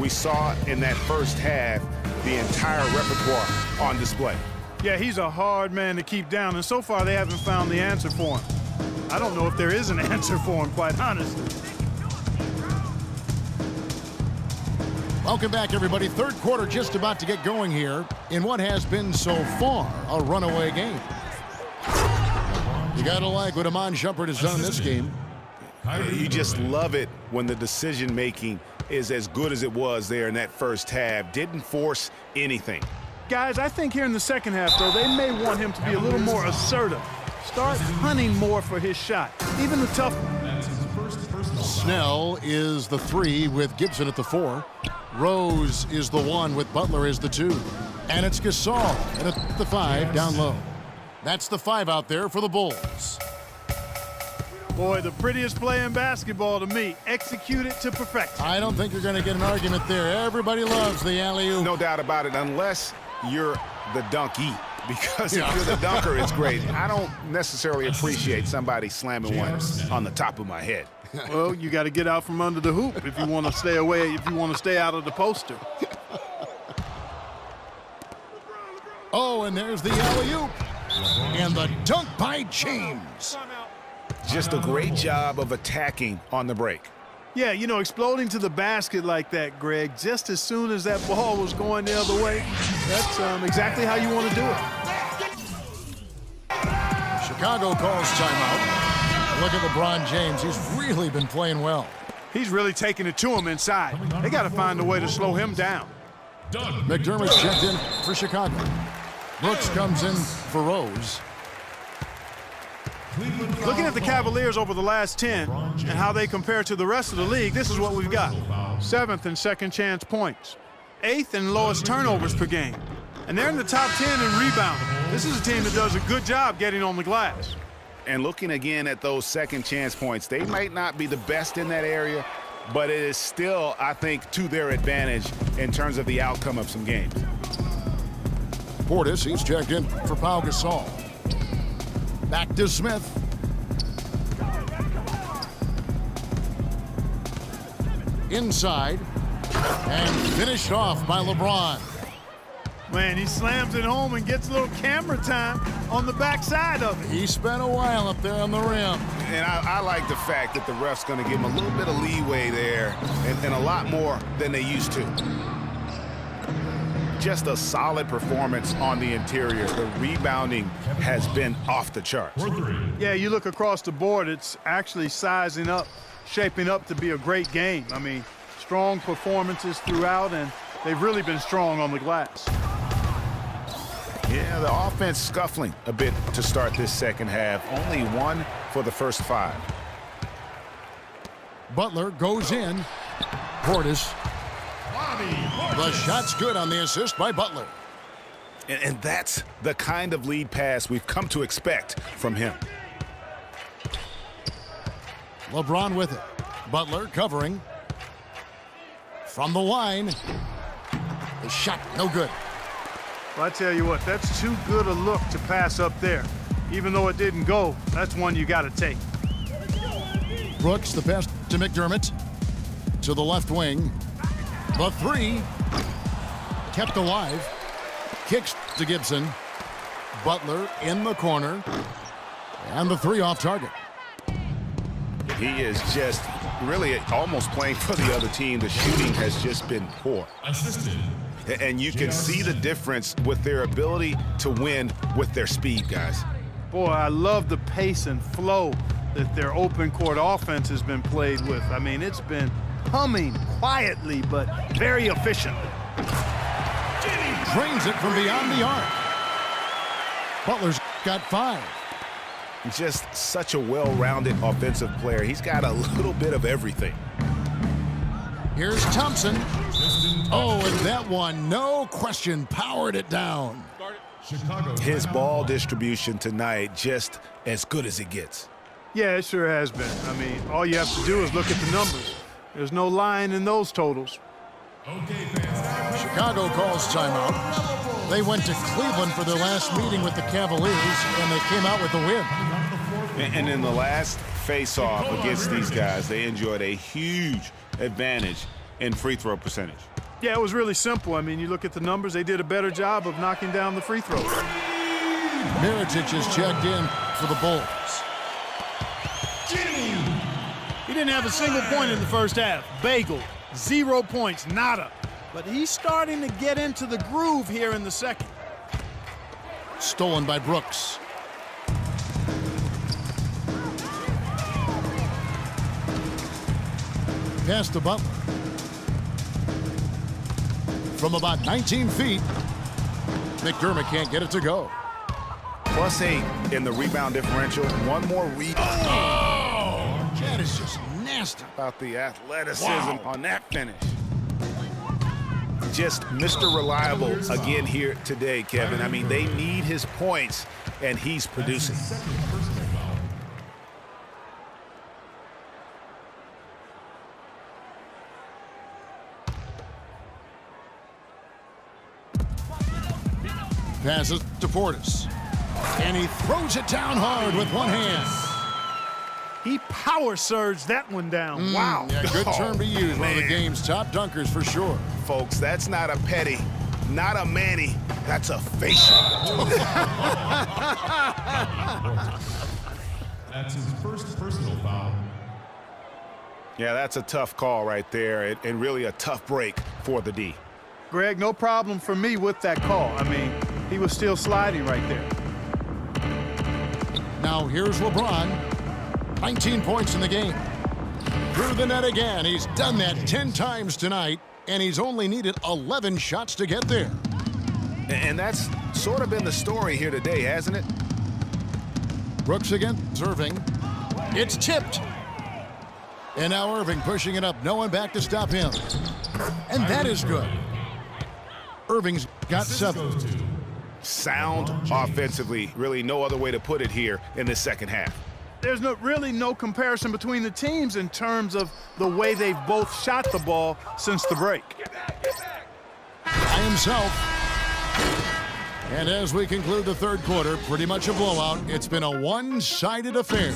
we saw in that first half the entire repertoire on display. Yeah, he's a hard man to keep down, and so far they haven't found the answer for him. I don't know if there is an answer for him, quite honestly. Welcome back, everybody. Third quarter just about to get going here in what has been so far a runaway game. You gotta like what Iman Shumpert has done in this game. You just love it when the decision-making is as good as it was there in that first half. Didn't force anything. Guys, I think here in the second half, though, they may want him to be a little more assertive. Start hunting more for his shot, even the tough one. Snell is the 3 with Gibson at the 4. Rose is the 1 with Butler as the 2. And it's Gasol at the 5 down low. That's the 5 out there for the Bulls. Boy, the prettiest play in basketball to me. Execute it to perfection. I don't think you're going to get an argument there. Everybody loves the alley-oop. No doubt about it, unless you're the donkey. Because if you're the dunker, it's great. I don't necessarily appreciate somebody slamming one on the top of my head. Well, you got to get out from under the hoop if you want to stay away, if you want to stay out of the poster. Oh, and there's the alley-oop. And the dunk by James. Just a great job of attacking on the break. Yeah, you know, exploding to the basket like that, Greg, just as soon as that ball was going the other way, that's exactly how you want to do it. Chicago calls timeout. Look at LeBron James. He's really been playing well. He's really taking it to him inside. They got to find a way to slow him down. McDermott's checked in for Chicago. Brooks comes in for Rose. Looking at the Cavaliers over the last 10 and how they compare to the rest of the league, this is what we've got. 7th in second chance points. 8th in lowest turnovers per game. And they're in the top 10 in rebounding. This is a team that does a good job getting on the glass. And looking again at those second chance points, they might not be the best in that area, but it is still, I think, to their advantage in terms of the outcome of some games. Portis, he's checked in for Pau Gasol. Back to Smith. Inside. And finished off by LeBron. Man, he slams it home and gets a little camera time on the backside of it. He spent a while up there on the rim. And I like the fact that the ref's going to give him a little bit of leeway there and a lot more than they used to. Just a solid performance on the interior. The rebounding has been off the charts. Yeah, you look across the board, it's actually sizing up, shaping up to be a great game. I mean, strong performances throughout, and they've really been strong on the glass. Yeah, the offense scuffling a bit to start this second half. Only 1 for the first 5. Butler goes in. Portis. The shot's good on the assist by Butler. And that's the kind of lead pass we've come to expect from him. LeBron with it. Butler covering. From the line. The shot, no good. Well, I tell you what, that's too good a look to pass up there. Even though it didn't go, that's one you got to take. Brooks, the pass to McDermott. To the left wing. The 3. Kept alive. Kicks to Gibson. Butler in the corner. And the 3 off target. He is just really almost playing for the other team. The shooting has just been poor. And you can see the difference with their ability to win with their speed, guys. Boy, I love the pace and flow that their open court offense has been played with. I mean, it's been humming quietly, but very efficiently. Drains it from beyond the arc. Butler's got 5. Just such a well-rounded offensive player. He's got a little bit of everything. Here's Thompson. Oh, and that one, no question, powered it down. His ball distribution tonight just as good as it gets. Yeah, it sure has been. I mean, all you have to do is look at the numbers. There's no lying in those totals. Chicago calls timeout. They went to Cleveland for their last meeting with the Cavaliers, and they came out with the win. And in the last face-off against these guys, they enjoyed a huge advantage in free throw percentage. Yeah, it was really simple. I mean, you look at the numbers, they did a better job of knocking down the free throws. Mirotic is checked in for the Bulls. He didn't have a single point in the first half. Bagel, 0 points, nada. But he's starting to get into the groove here in the second. Stolen by Brooks. Pass to Butler. From about 19 feet, McDermott can't get it to go. +8 in the rebound differential. One more rebound. Oh, that is just nasty. About the athleticism on that finish. Just Mr. Reliable again here today, Kevin. I mean, they need his points, and he's producing. Passes to Portis. And he throws it down hard with one hand. He power surged that one down. Wow. Yeah, good term to use. One of the man. game's top dunkers for sure. Folks, that's not a petty, not a Manny. That's a facial. That's his first personal foul. Yeah, that's a tough call right there, and really a tough break for the D. Greg, no problem for me with that call. I mean, he was still sliding right there. Now here's LeBron. 19 points in the game. Through the net again. He's done that 10 times tonight, and he's only needed 11 shots to get there. And that's sort of been the story here today, hasn't it? Brooks against Irving. It's tipped. And now Irving pushing it up. No one back to stop him. And that is good. Irving's got 7. Sound offensively. Really no other way to put it here in the second half. There's really no comparison between the teams in terms of the way they've both shot the ball since the break. By himself. And as we conclude the third quarter, pretty much a blowout. It's been a one-sided affair.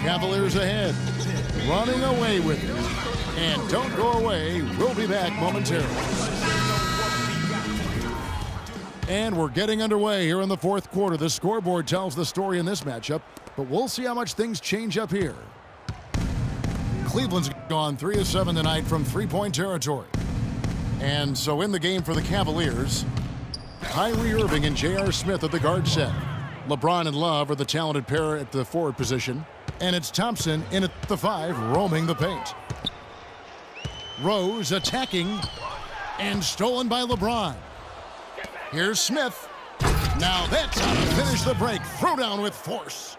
Cavaliers ahead, running away with it. And don't go away. We'll be back momentarily. And we're getting underway here in the fourth quarter. The scoreboard tells the story in this matchup, but we'll see how much things change up here. Cleveland's gone 3 of 7 tonight from three-point territory. And so in the game for the Cavaliers, Kyrie Irving and J.R. Smith at the guard set. LeBron and Love are the talented pair at the forward position. And it's Thompson in at the 5, roaming the paint. Rose attacking and stolen by LeBron. Here's Smith. Now that's how to finish the break. Throw down with force.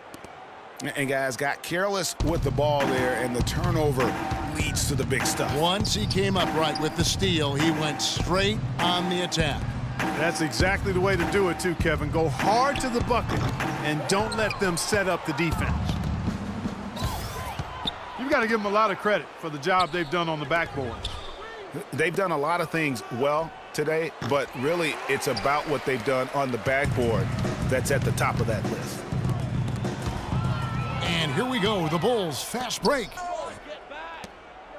And guys got careless with the ball there, and the turnover leads to the big stuff. Once he came up right with the steal, he went straight on the attack. That's exactly the way to do it too, Kevin. Go hard to the bucket and don't let them set up the defense. You've got to give them a lot of credit for the job they've done on the backboard. They've done a lot of things well today, but really it's about what they've done on the backboard that's at the top of that list. And here we go, the Bulls fast break.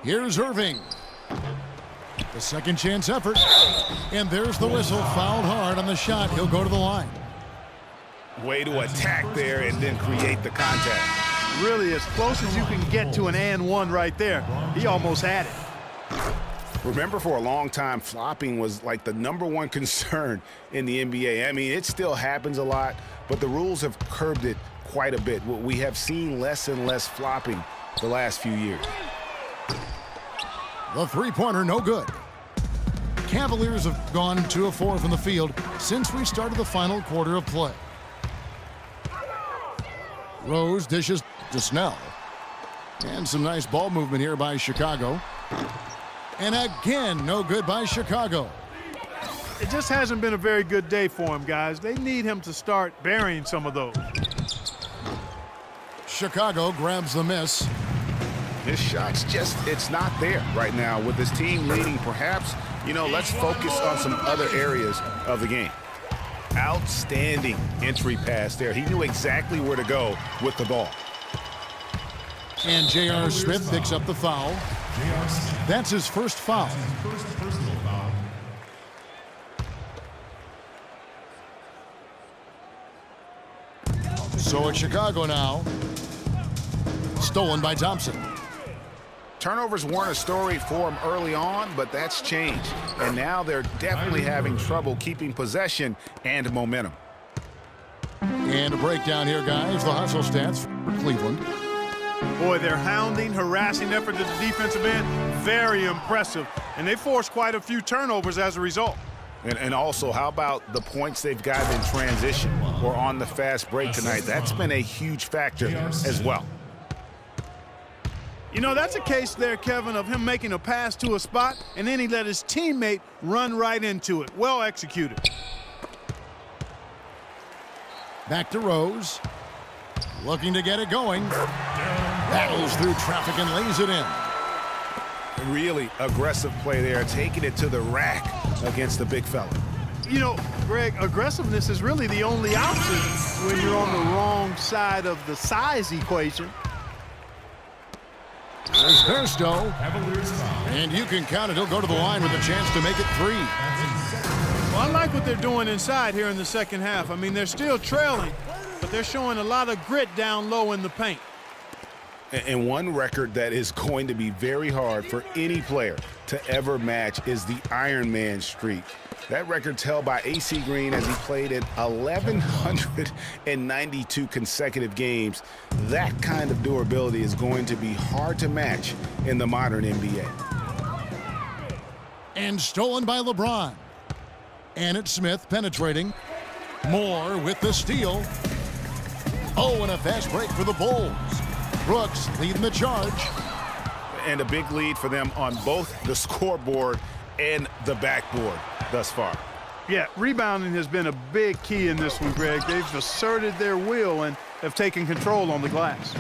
Here's Irving. The second chance effort. And there's the whistle, fouled hard on the shot. He'll go to the line. Way to attack there and then create the contact. Really as close as you can get to an and one right there. He almost had it. Remember, for a long time, flopping was like the #1 concern in the NBA. I mean, it still happens a lot, but the rules have curbed it quite a bit. We have seen less and less flopping the last few years. The three-pointer, no good. Cavaliers have gone 2 of 4 from the field since we started the final quarter of play. Rose dishes to Snell. And some nice ball movement here by Chicago. And again, no good by Chicago. It just hasn't been a very good day for him, guys. They need him to start burying some of those. Chicago grabs the miss. His shot's just, it's not there right now. With this team leading, perhaps, let's focus on some other areas of the game. Outstanding entry pass there. He knew exactly where to go with the ball. And J.R. Smith picks up the foul. That's his first foul. First personal foul. So it's Chicago now. Stolen by Thompson. Turnovers weren't a story for them early on, but that's changed. And now they're definitely having trouble keeping possession and momentum. And a breakdown here, guys. The hustle stats for Cleveland. Boy, their hounding, harassing effort at the defensive end, very impressive. And they forced quite a few turnovers as a result. And also, how about the points they've gotten in transition or on the fast break tonight? That's been a huge factor as well. You know, that's a case there, Kevin, of him making a pass to a spot, and then he let his teammate run right into it. Well executed. Back to Rose. Looking to get it going. Battles through traffic and lays it in. Really aggressive play there, taking it to the rack against the big fella. You know, Greg, aggressiveness is really the only option when you're on the wrong side of the size equation. There's Bairstow. Cavaliers foul. And you can count it. He'll go to the line with a chance to make it 3. Well, I like what they're doing inside here in the second half. I mean, they're still trailing, but they're showing a lot of grit down low in the paint. And one record that is going to be very hard for any player to ever match is the Iron Man streak. That record's held by AC Green as he played in 1,192 consecutive games. That kind of durability is going to be hard to match in the modern NBA. And stolen by LeBron. And it's Smith penetrating. Moore with the steal. Oh, and a fast break for the Bulls. Brooks leading the charge. And a big lead for them on both the scoreboard and the backboard thus far. Yeah, rebounding has been a big key in this one, Greg. They've asserted their will and have taken control on the glass.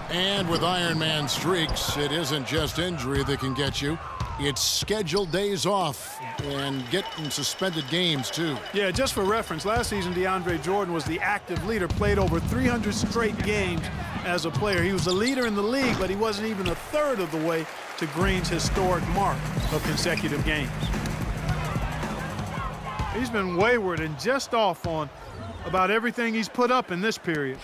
And with Iron Man streaks, it isn't just injury that can get you. It's scheduled days off and getting suspended games, too. Yeah, just for reference, last season DeAndre Jordan was the active leader, played over 300 straight games as a player. He was the leader in the league, but he wasn't even a third of the way to Green's historic mark of consecutive games. He's been wayward and just off on about everything he's put up in this period.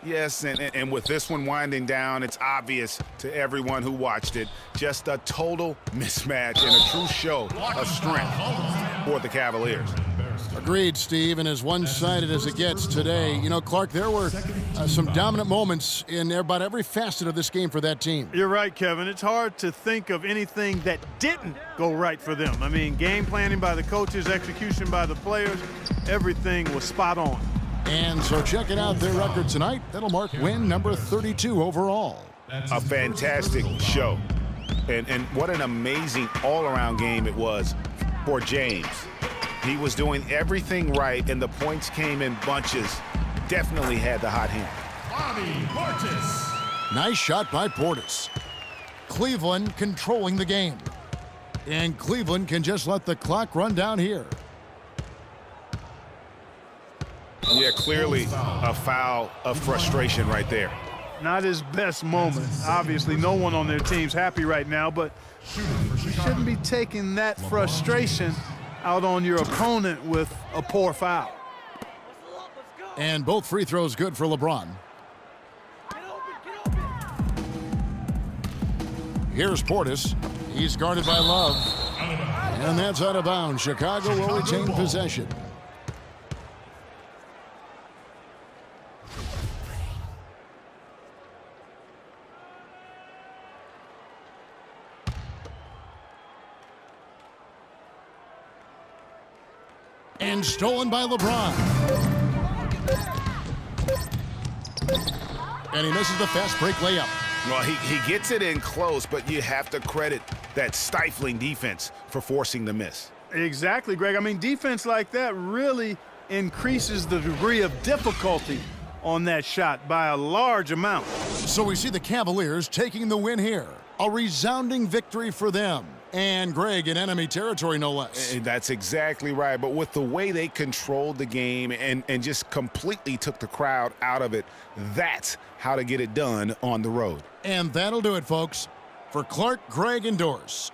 Yes, and with this one winding down, it's obvious to everyone who watched it. Just a total mismatch and a true show of strength for the Cavaliers. Agreed, Steve, and as one-sided as it gets today. You know, Clark, there were some dominant moments in about every facet of this game for that team. You're right, Kevin. It's hard to think of anything that didn't go right for them. I mean, game planning by the coaches, execution by the players, everything was spot on. And so checking out their record tonight, that'll mark win number 32 overall. A fantastic show. And what an amazing all-around game it was for James. He was doing everything right, and the points came in bunches. Definitely had the hot hand. Bobby Portis. Nice shot by Portis. Cleveland controlling the game. And Cleveland can just let the clock run down here. Yeah, clearly a foul of frustration right there. Not his best moment. Obviously, no one on their team's happy right now, but you shouldn't be taking that frustration out on your opponent with a poor foul. And both free throws good for LeBron. Here's Portis. He's guarded by Love. And that's out of bounds. Chicago will retain possession. And stolen by LeBron. And he misses the fast break layup. Well, he gets it in close, but you have to credit that stifling defense for forcing the miss. Exactly, Greg. I mean, defense like that really increases the degree of difficulty on that shot by a large amount. So we see the Cavaliers taking the win here. A resounding victory for them. And Greg in enemy territory, no less. And that's exactly right. But with the way they controlled the game and just completely took the crowd out of it, that's how to get it done on the road. And that'll do it, folks. For Clark, Greg, and Doris.